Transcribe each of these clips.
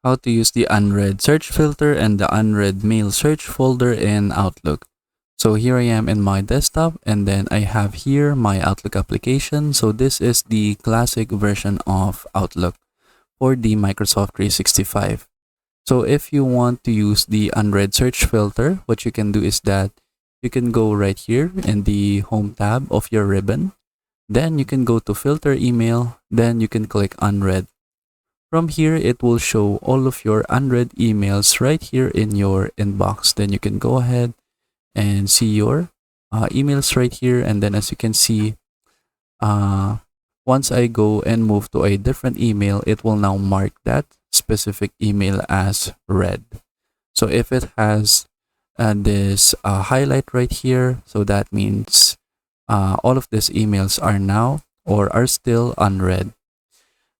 How to use the unread search filter and the unread mail search folder in Outlook. So here I am in my desktop, and then I have here my Outlook application. So this is the classic version of Outlook for the Microsoft 365. So if you want to use the unread search filter, what you can do is that you can go right here in the home tab of your ribbon. Then you can go to filter email, then you can click unread. From here, it will show all of your unread emails right here in your inbox. Then you can go ahead and see your emails right here. And then as you can see, once I go and move to a different email, it will now mark that specific email as read. So if it has this highlight right here, so that means all of these emails are now or are still unread.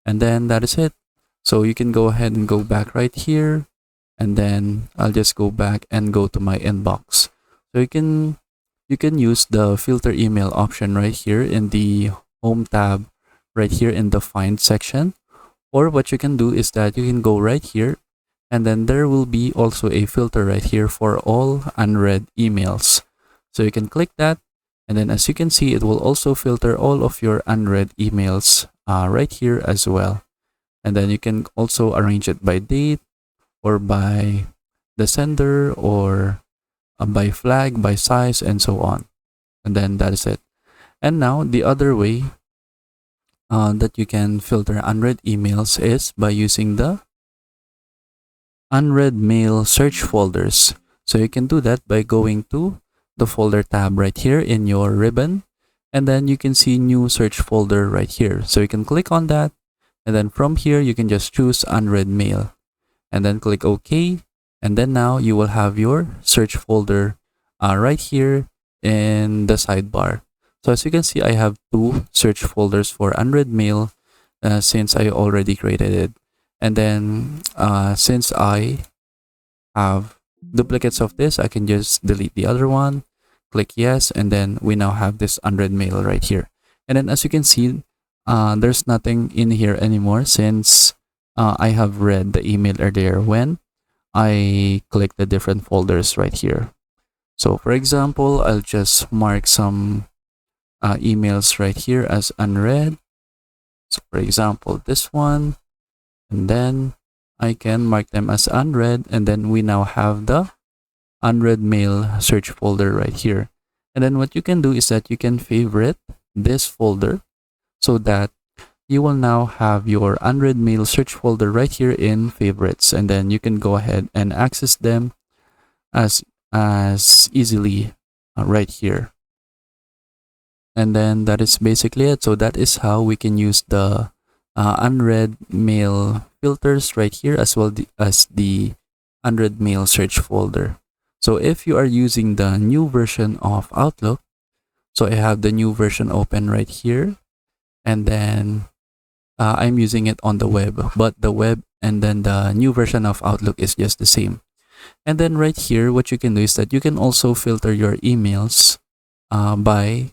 And then that is it. So you can go ahead and go back right here, and then I'll just go back and go to my inbox. So you can use the filter email option right here in the home tab right here in the find section. Or what you can do is that you can go right here, and then there will be also a filter right here for all unread emails. So you can click that, and then as you can see, it will also filter all of your unread emails right here as well. And then you can also arrange it by date or by the sender or by flag, by size, and so on. And then that is it. And now the other way that you can filter unread emails is by using the unread mail search folders. So you can do that by going to the folder tab right here in your ribbon, and then you can see new search folder right here. So you can click on that, and then from here you can just choose unread mail and then click OK, and then now you will have your search folder right here in the sidebar. So as you can see, I have two search folders for unread mail since I already created it. And then since I have duplicates of this, I can just delete the other one, click yes, and then we now have this unread mail right here. And then as you can see, there's nothing in here anymore since I have read the email earlier when I click the different folders right here. So for example, I'll just mark some emails right here as unread. So for example, this one, and then I can mark them as unread, and then we now have the unread mail search folder right here. And then what you can do is that you can favorite this folder so that you will now have your unread mail search folder right here in favorites, and then you can go ahead and access them as easily right here. And then that is basically it. So that is how we can use the unread mail filters right here as well as the unread mail search folder. So if you are using the new version of Outlook, so I have the new version open right here, and then I'm using it on the web, but the web and then the new version of Outlook is just the same. And then right here, what you can do is that you can also filter your emails by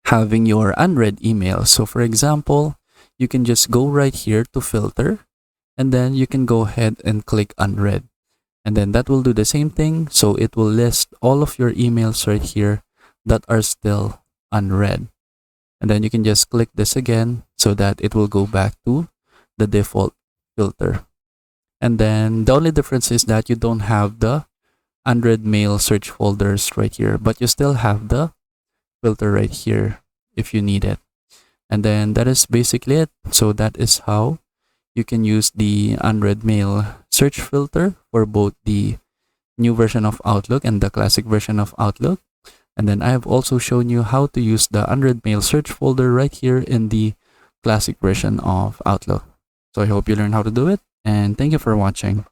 having your unread emails. So for example, you can just go right here to filter, and then you can go ahead and click unread. And then that will do the same thing. So it will list all of your emails right here that are still unread. And then you can just click this again so that it will go back to the default filter. And then the only difference is that you don't have the unread mail search folders right here, but you still have the filter right here if you need it. And then that is basically it. So that is how you can use the unread mail search filter for both the new version of Outlook and the classic version of Outlook. And then I have also shown you how to use the unread mail search folder right here in the classic version of Outlook. So I hope you learned how to do it, and thank you for watching.